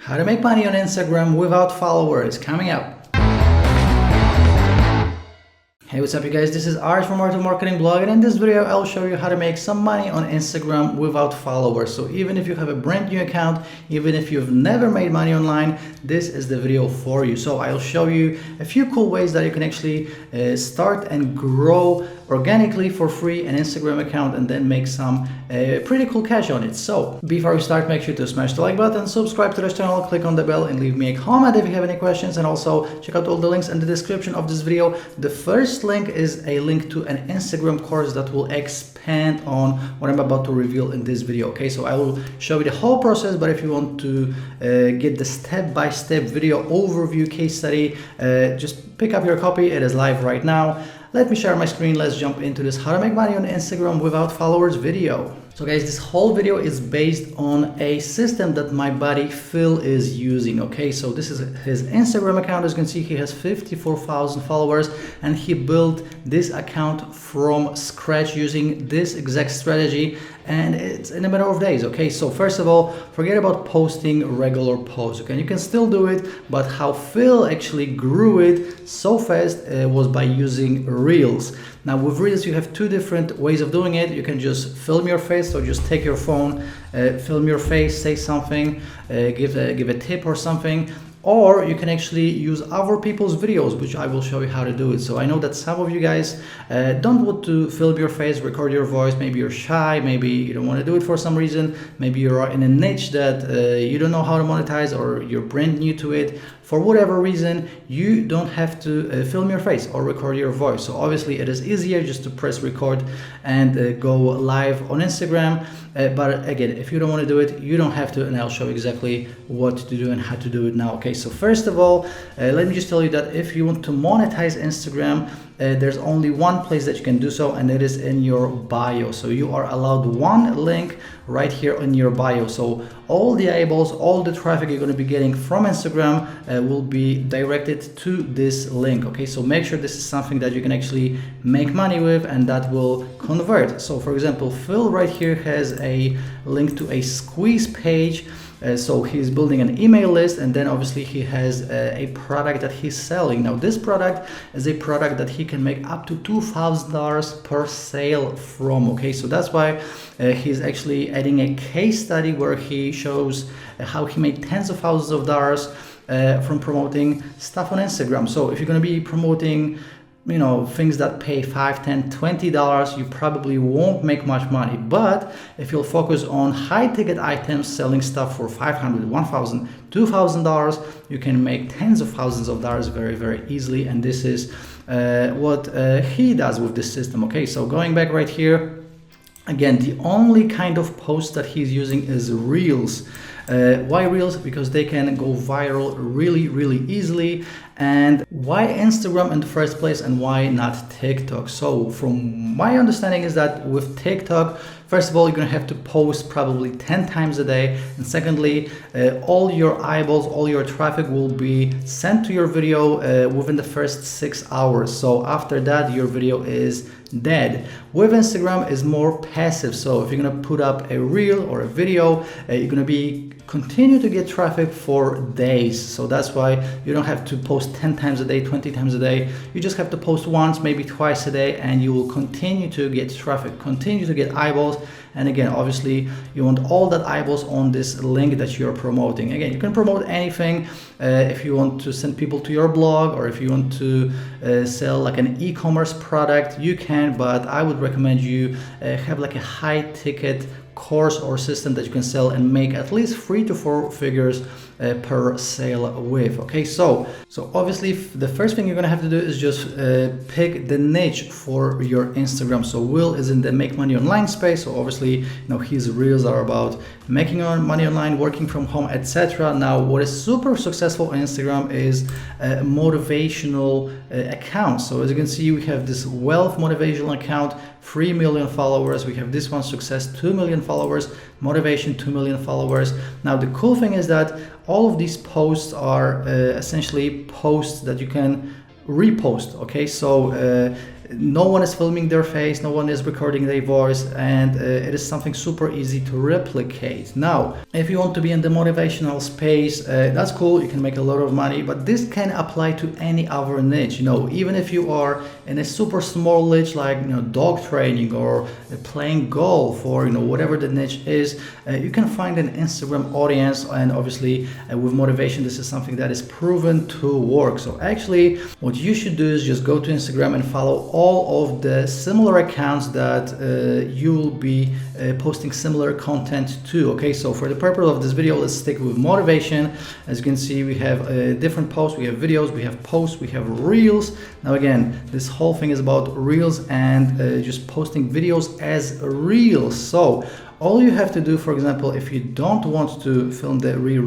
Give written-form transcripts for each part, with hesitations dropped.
How to make money on Instagram without followers, coming up. Hey, what's up you guys, this is Ars from Art of Marketing blog, and in this video I'll show you how to make some money on Instagram without followers. So even if you have a brand new account, even if you've never made money online, this is the video for you. So I'll show you a few cool ways that you can actually start and grow organically for free an Instagram account and then make some pretty cool cash on it. So before we start, make sure to smash the like button, subscribe to this channel, click on the bell, and leave me a comment if you have any questions. And also check out all the links in the description of this video. The first link is a link to an Instagram course that will expand on what I'm about to reveal in this video. Okay, so I will show you the whole process, but if you want to get the step-by-step video overview case study, just pick up your copy. It is live right now. Let me share my screen. Let's jump into this how to make money on Instagram without followers video. So guys, this whole video is based on a system that my buddy Phil is using. Okay, so this is his Instagram account. As you can see, he has 54,000 followers, and he built this account from scratch using this exact strategy, and it's in a matter of days. Okay, so first of all, forget about posting regular posts. Okay, you can still do it, but how Phil actually grew it so fast was by using Reels. Now with Reels, you have two different ways of doing it. You can just film your face, so just take your phone, film your face, say something, give a tip or something. Or you can actually use other people's videos, which I will show you how to do it. So I know that some of you guys don't want to film your face, record your voice. Maybe you're shy, maybe you don't want to do it for some reason. Maybe you're in a niche that you don't know how to monetize, or you're brand new to it. For whatever reason, you don't have to film your face or record your voice. So obviously it is easier just to press record and go live on Instagram. But again, if you don't want to do it, you don't have to, and I'll show you exactly what to do and how to do it now. Okay, so first of all, let me just tell you that if you want to monetize Instagram, there's only one place that you can do so, and it is in your bio. So you are allowed one link right here in your bio. So all the eyeballs, all the traffic you're going to be getting from Instagram will be directed to this link. Okay, so make sure this is something that you can actually make money with and that will convert. So for example, Phil right here has a link to a squeeze page. So he's building an email list, and then obviously he has a product that he's selling. Now this product is a product that he can make up to $2,000 per sale from. Okay, so that's why he's actually adding a case study where he shows how he made tens of thousands of dollars from promoting stuff on Instagram. So if you're going to be promoting, you know, things that pay $5, $10, $20, you probably won't make much money. But if you'll focus on high ticket items, selling stuff for $500, $1,000, $2,000, you can make tens of thousands of dollars very, very easily. And this is what he does with this system. Okay, so going back right here, again, the only kind of post that he's using is Reels. Why Reels? Because they can go viral really, really easily. And why Instagram in the first place, and why not TikTok? So from my understanding is that with TikTok, first of all, you're gonna have to post probably 10 times a day. And secondly, all your eyeballs, all your traffic will be sent to your video within the first 6 hours. So after that, your video is dead. With Instagram is more passive. So if you're gonna put up a reel or a video, you're gonna be continue to get traffic for days. So that's why you don't have to post 10 times a day, 20 times a day. You just have to post once, maybe twice a day, and you will continue to get traffic, continue to get eyeballs. And again, obviously you want all that eyeballs on this link that you're promoting. Again, you can promote anything. If you want to send people to your blog, or if you want to sell like an e-commerce product, you can, but I would recommend you have like a high ticket course or system that you can sell and make at least 3 to 4 figures per sale with. Okay, so obviously the first thing you're gonna have to do is just pick the niche for your Instagram. So Will is in the make money online space, so obviously, you know, his reels are about making money online, working from home, etc. Now what is super successful on Instagram is motivational accounts. So as you can see, we have this wealth motivational account, 3 million followers. We have this one, success, 2 million followers, motivation, 2 million followers. Now the cool thing is that all of these posts are essentially posts that you can repost. Okay, so no one is filming their face, no one is recording their voice, and it is something super easy to replicate. Now, if you want to be in the motivational space, that's cool, you can make a lot of money, but this can apply to any other niche. Even if you are in a super small niche like dog training or playing golf or whatever the niche is, you can find an Instagram audience, and obviously with motivation, this is something that is proven to work. So actually what you should do is just go to Instagram and follow all of the similar accounts that you will be posting similar content to. Okay, so for the purpose of this video, let's stick with motivation. As you can see, we have different posts, we have videos, we have posts, we have reels. Now again, this whole thing is about reels and just posting videos as reels. So all you have to do, for example, if you don't want to film the reel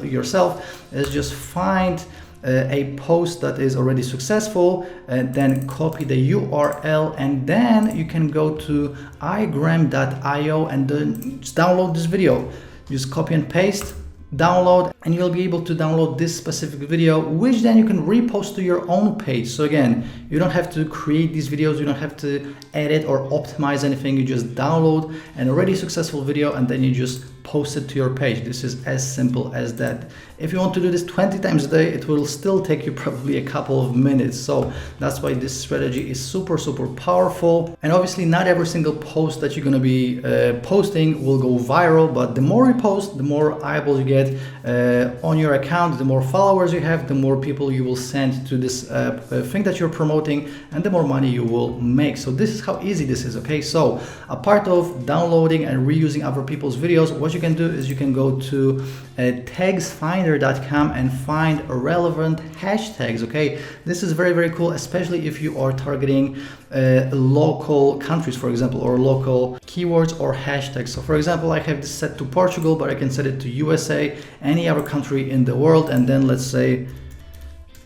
yourself, is just find a post that is already successful, and then copy the URL, and then you can go to igram.io and then just download this video. Just copy and paste, download, and you'll be able to download this specific video, which then you can repost to your own page. So again, you don't have to create these videos, you don't have to edit or optimize anything, you just download an already successful video and then you just post it to your page. This is as simple as that. If you want to do this 20 times a day, it will still take you probably a couple of minutes. So that's why this strategy is super powerful. And obviously not every single post that you're going to be posting will go viral, but the more you post, the more eyeballs you get on your account, the more followers you have, the more people you will send to this thing that you're promoting, and the more money you will make. So this is how easy this is. Okay, so a part of downloading and reusing other people's videos, what you can do is you can go to tagsfinder.com and find relevant hashtags. Okay, this is very cool, especially if you are targeting local countries, for example, or local keywords or hashtags. So for example, I have this set to Portugal, but I can set it to USA, any other country in the world, and then let's say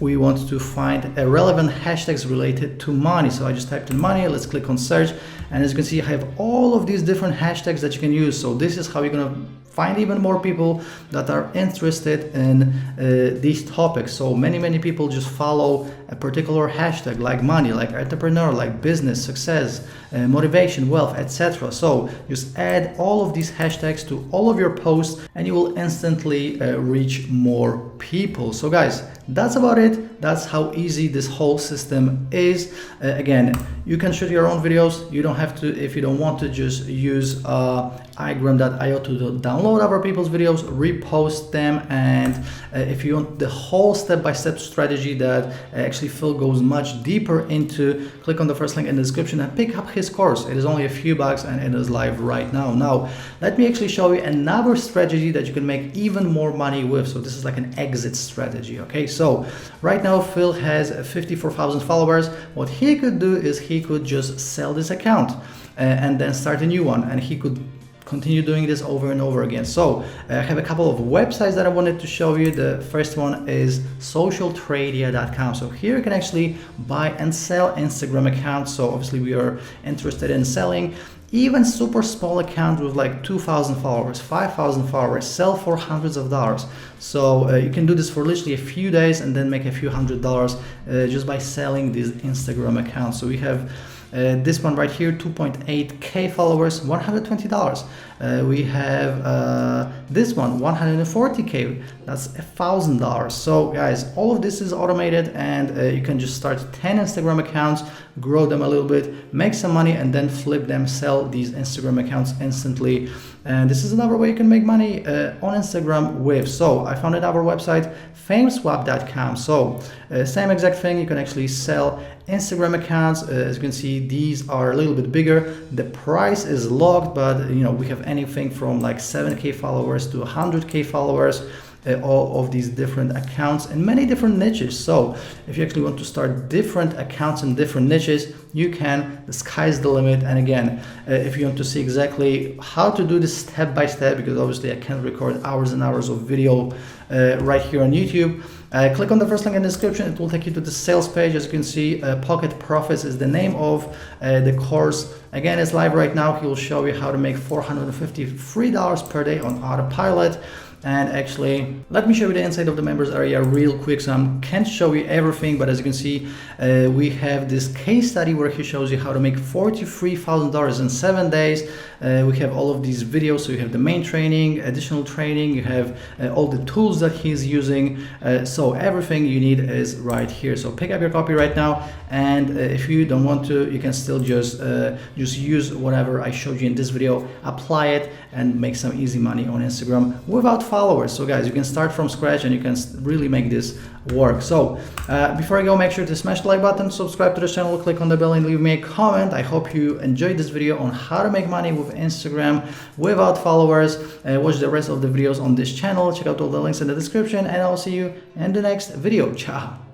we want to find a relevant hashtags related to money. So I just typed in money, let's click on search, and as you can see, I have all of these different hashtags that you can use. So this is how you're gonna find even more people that are interested in these topics. So many people just follow a particular hashtag, like money, like entrepreneur, like business, success, motivation, wealth, etc. So just add all of these hashtags to all of your posts and you will instantly reach more people. So guys, that's about it. That's how easy this whole system is. Again, you can shoot your own videos. You don't have to, if you don't want to, just use igram.io to download other people's videos, repost them, and if you want the whole step-by-step strategy that actually Phil goes much deeper into, click on the first link in the description and pick up his course. It is only a few bucks and it is live right now. Now, let me actually show you another strategy that you can make even more money with. So this is like an exit strategy. Okay, so right now Phil has 54,000 followers. What he could do is he could just sell this account and then start a new one, and he could continue doing this over and over again. So I have a couple of websites that I wanted to show you. The first one is socialtradia.com. So here you can actually buy and sell Instagram accounts. So obviously we are interested in selling even super small account with like 2,000 followers, 5,000 followers, sell for hundreds of dollars. So you can do this for literally a few days and then make a few $100s just by selling these Instagram accounts. So we have this one right here, 2.8k followers, $120. We have this one, 140k, that's $1,000. So guys, all of this is automated, and you can just start 10 Instagram accounts, grow them a little bit, make some money, and then flip them, sell these Instagram accounts instantly. And this is another way you can make money on Instagram with. So I found another website, fameswap.com. So same exact thing, you can actually sell Instagram accounts. As you can see, these are a little bit bigger. The price is locked, but we have anything from like 7k followers to 100k followers. All of these different accounts in many different niches. So if you actually want to start different accounts in different niches, you can. The sky's the limit. And again, if you want to see exactly how to do this step by step, because obviously I can't record hours and hours of video right here on YouTube, click on the first link in the description. It will take you to the sales page. As you can see, Pocket Profits is the name of the course. Again, it's live right now. He will show you how to make $453 per day on autopilot. And actually, let me show you the inside of the members area real quick. So I can't show you everything, but as you can see, we have this case study where he shows you how to make $43,000 in 7 days. We have all of these videos. So you have the main training, additional training, you have all the tools that he's using. So everything you need is right here. So pick up your copy right now. And if you don't want to, you can still just use whatever I showed you in this video, apply it, and make some easy money on Instagram without followers. So guys, you can start from scratch and you can really make this work. So before I go, make sure to smash the like button, subscribe to the channel, click on the bell, and leave me a comment. I hope you enjoyed this video on how to make money with Instagram without followers. Watch the rest of the videos on this channel. Check out all the links in the description, and I'll see you in the next video. Ciao.